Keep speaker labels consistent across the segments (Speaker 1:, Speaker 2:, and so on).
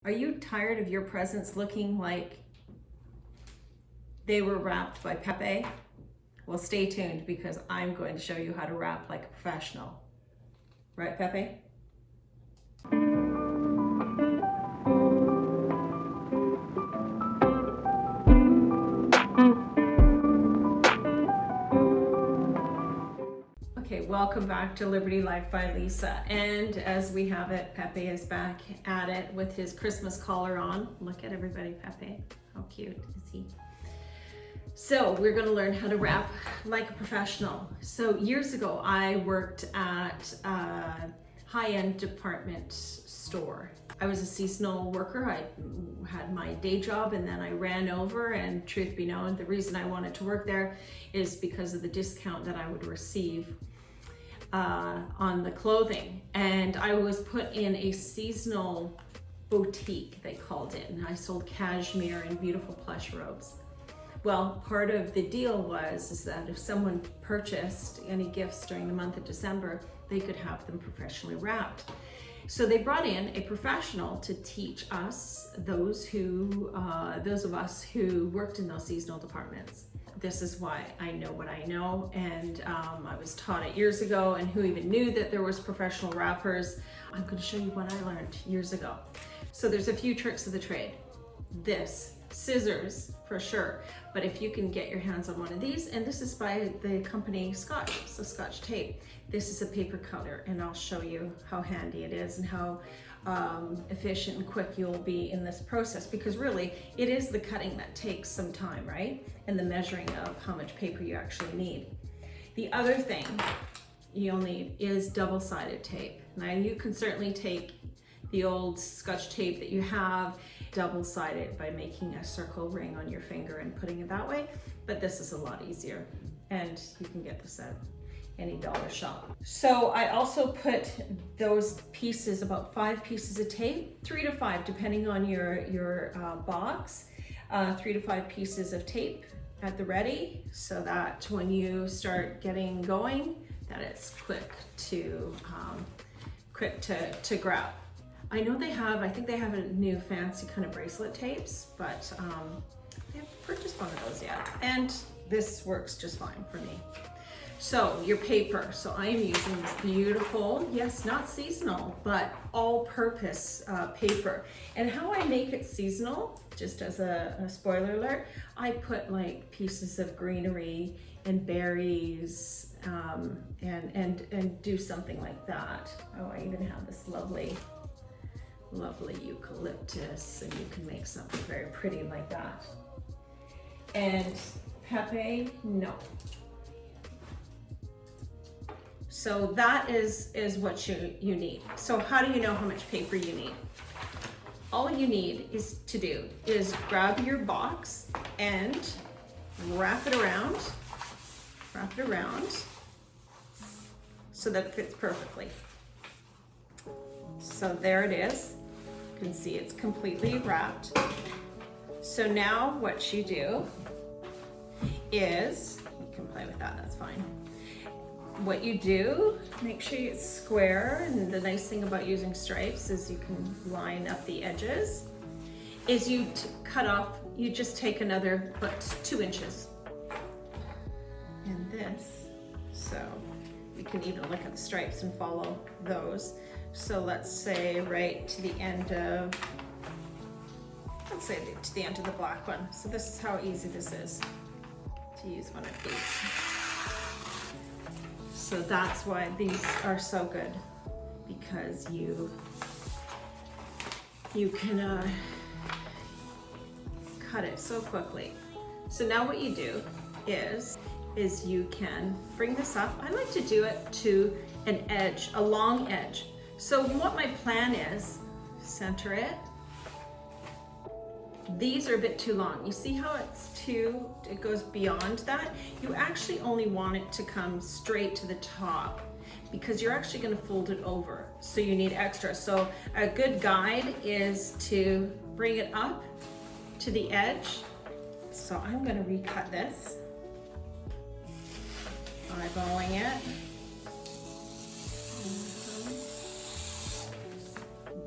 Speaker 1: Are you tired of your presents looking like they were wrapped by Pepe? Well, stay tuned because I'm going to show you how to wrap like a professional. Right, Pepe? Okay, welcome back to Liberty Life by Lisa. And as we have it, Pepe is back at it with his Christmas collar on. Look at everybody, Pepe. How cute is he? So we're going to learn how to wrap like a professional. So years ago, I worked at a high-end department store. I was a seasonal worker. I had my day job and then I ran over, and truth be known, the reason I wanted to work there is because of the discount that I would receive on the clothing. And I was put in a seasonal boutique, they called it, and I sold cashmere and beautiful plush robes. Well, part of the deal is that if someone purchased any gifts during the month of December, they could have them professionally wrapped. So they brought in a professional to teach us, those of us who worked in those seasonal departments. This is why I know what I know, and I was taught it years ago, and who even knew that there was professional wrappers? I'm going to show you what I learned years ago. So there's a few tricks of the trade. This, scissors for sure, but if you can get your hands on one of these, and this is by the company Scotch, so Scotch tape. This is a paper cutter, and I'll show you how handy it is and how efficient and quick you'll be in this process, because really it is the cutting that takes some time, right? And the measuring of how much paper you actually need. The other thing you'll need is double-sided tape. Now you can certainly take the old Scotch tape that you have, double-sided by making a circle ring on your finger and putting it that way, but this is a lot easier, and you can get this at any dollar shop. So I also put those pieces, about 5 pieces of tape, 3 to 5 depending on your box, 3 to 5 pieces of tape at the ready, so that when you start getting going, that it's quick to grab. I know I think they have a new fancy kind of bracelet tapes, but I haven't purchased one of those yet. And this works just fine for me. So your paper, so I am using this beautiful, yes, not seasonal, but all-purpose paper. And how I make it seasonal, just as a spoiler alert, I put like pieces of greenery and berries and do something like that. Oh, I even have this lovely eucalyptus, and you can make something very pretty like that. And Pepe, no. So that is what you need. So how do you know how much paper you need? All you need is grab your box and wrap it around so that it fits perfectly. So there it is. You can see it's completely wrapped. So now what you do is, you can play with that, that's fine. What you do, make sure it's square, and the nice thing about using stripes is you can line up the edges, is you cut off, you just take another 2 inches. And this, so we can even look at the stripes and follow those. So let's say right to the end of, let's say to the end of the black one. So this is how easy this is to use one of these. So that's why these are so good, because you can cut it so quickly. So now what you do is you can bring this up. I like to do it to an edge, a long edge. So what my plan is, center it. These are a bit too long. You see how it goes beyond that? You actually only want it to come straight to the top, because you're actually going to fold it over. So you need extra. So a good guide is to bring it up to the edge. So I'm going to recut this, eyeballing it.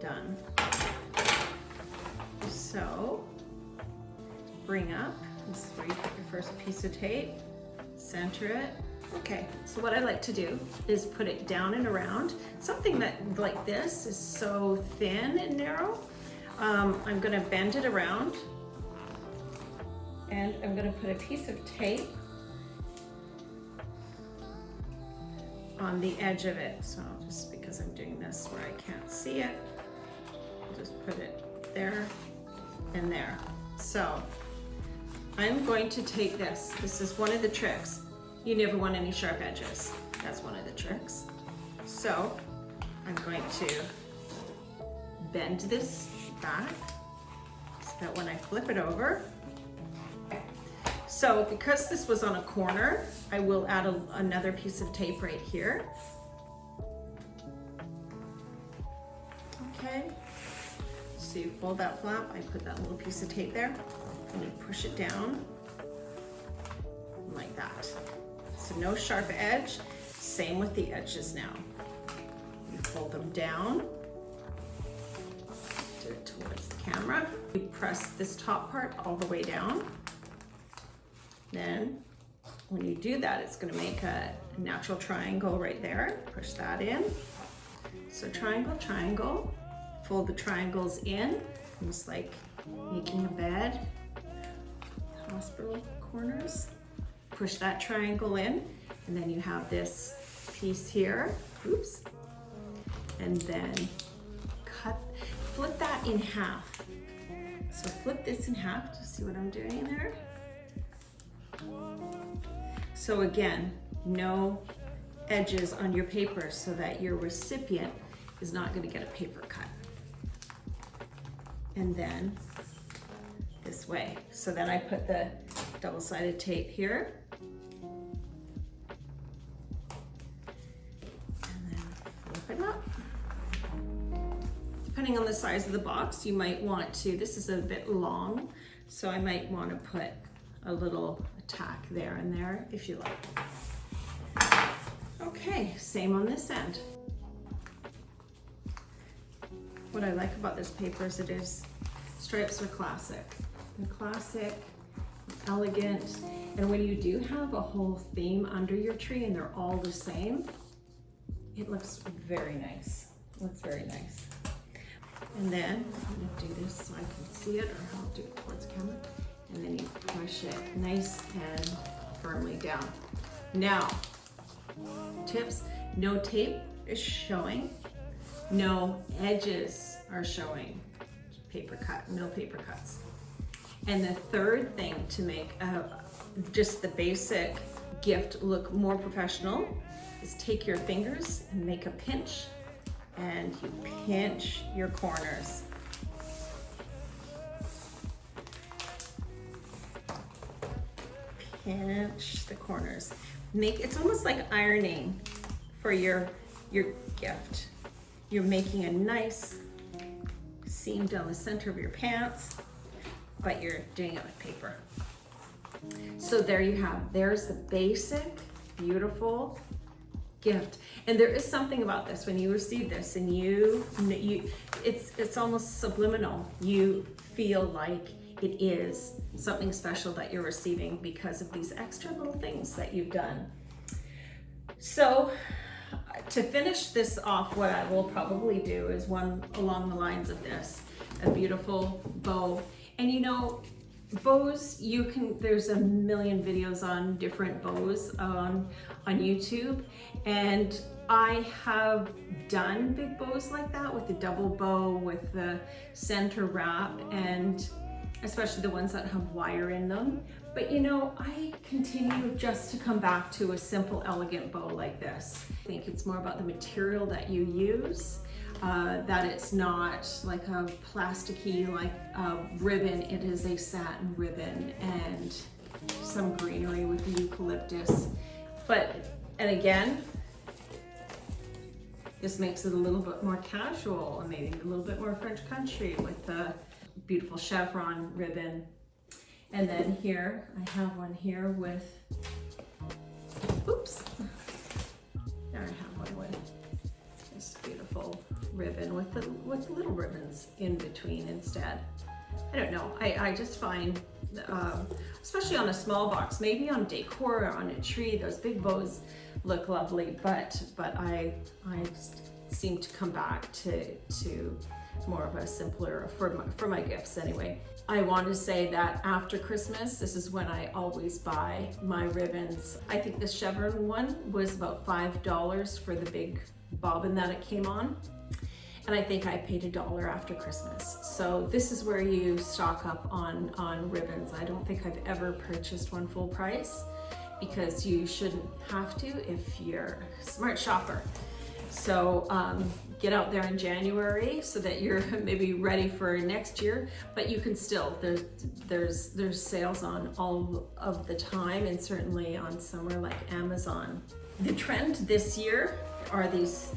Speaker 1: Done. So bring up, this is where you put your first piece of tape, center it. Okay, so what I like to do is put it down and around. Something that like this is so thin and narrow. I'm gonna bend it around, and I'm gonna put a piece of tape on the edge of it. So just because I'm doing this where I can't see it, I'll just put it there and there. So I'm going to take this. This is one of the tricks. You never want any sharp edges. That's one of the tricks. So I'm going to bend this back so that when I flip it over, so because this was on a corner, I will add another piece of tape right here. Okay, so you fold that flap, I put that little piece of tape there, and you push it down like that. So no sharp edge, same with the edges now. You fold them down, do it towards the camera. You press this top part all the way down. Then when you do that, it's going to make a natural triangle right there. Push that in. So triangle, triangle. Fold the triangles in, almost like making a bed. Hospital corners. Push that triangle in, and then you have this piece here. Oops. And then flip that in half. So flip this in half. Do you see what I'm doing there? So again, no edges on your paper so that your recipient is not going to get a paper cut. And then this way. So then I put the double-sided tape here. And then flip it up. Depending on the size of the box, you might want to, this is a bit long, so I might want to put a little tack there and there if you like. Okay, same on this end. What I like about this paper is stripes are classic. They're classic, elegant, and when you do have a whole theme under your tree and they're all the same, it looks very nice. It looks very nice. And then I'm gonna do this so I can see it, or I'll do it towards the camera. And then you push it nice and firmly down. Now, tips, no tape is showing, no edges are showing. Paper cut, no paper cuts. And the third thing to make just the basic gift look more professional is take your fingers and make a pinch, and you pinch your corners. Pinch the corners. It's almost like ironing for your gift. You're making a nice seam down the center of your pants, but you're doing it with paper. So there you have, there's the basic, beautiful gift. And there is something about this, when you receive this and it's almost subliminal. You feel like it is something special that you're receiving because of these extra little things that you've done. So to finish this off, what I will probably do is one along the lines of this, a beautiful bow. And you know, bows, there's a million videos on different bows on YouTube, and I have done big bows like that with the double bow with the center wrap, and especially the ones that have wire in them. But you know, I continue just to come back to a simple, elegant bow like this. I think it's more about the material that you use, that it's not like a plasticky ribbon. It is a satin ribbon and some greenery with the eucalyptus. And again, this makes it a little bit more casual and maybe a little bit more French country with the beautiful chevron ribbon. And then here, I have one here with, oops, there I have one with this beautiful ribbon with the little ribbons in between instead. I don't know, I just find, especially on a small box, maybe on decor or on a tree, those big bows look lovely, but I seem to come back to more of a simpler, for my gifts anyway. I want to say that after Christmas, this is when I always buy my ribbons. I think the chevron one was about $5 for the big bobbin that it came on. And I think I paid $1 after Christmas. So this is where you stock up on ribbons. I don't think I've ever purchased one full price, because you shouldn't have to if you're a smart shopper. So get out there in January so that you're maybe ready for next year, but you can still, there's sales on all of the time, and certainly on somewhere like Amazon. The trend this year are these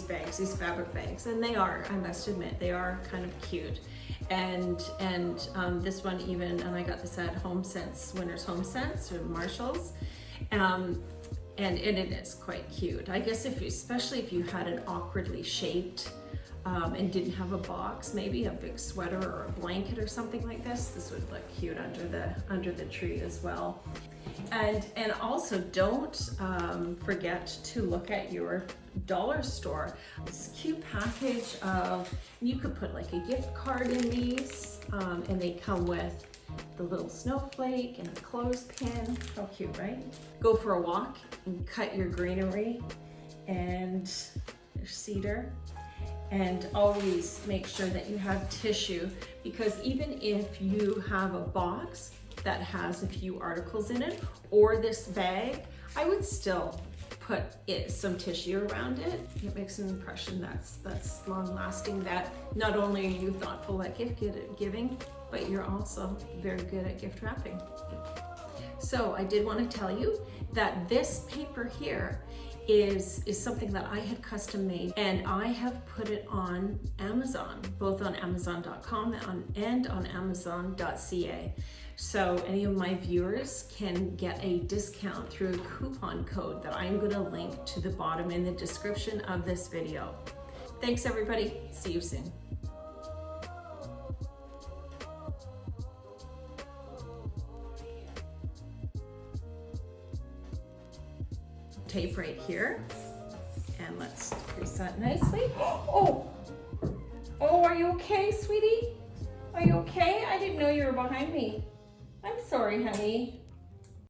Speaker 1: bags, these fabric bags, and they are, I must admit, they are kind of cute. And this one even, and I got this at HomeSense, Winners HomeSense or Marshalls, and it is quite cute. I guess especially if you had an awkwardly shaped and didn't have a box, maybe a big sweater or a blanket or something like this would look cute under the tree as well. And also don't forget to look at your dollar store. This cute package of, you could put like a gift card in these, and they come with the little snowflake and a clothespin. How cute, right? Go for a walk and cut your greenery and your cedar, and always make sure that you have tissue, because even if you have a box that has a few articles in it, or this bag, I would still put some tissue around it. It makes an impression that's long lasting, that not only are you thoughtful at gift giving, but you're also very good at gift wrapping. So I did want to tell you that this paper here is something that I had custom made, and I have put it on Amazon, both on Amazon.com and on Amazon.ca. So any of my viewers can get a discount through a coupon code that I'm going to link to the bottom in the description of this video. Thanks everybody. See you soon. Tape right here, and let's crease that nicely. Oh, are you okay, sweetie? Are you okay? I didn't know you were behind me. I'm sorry, honey.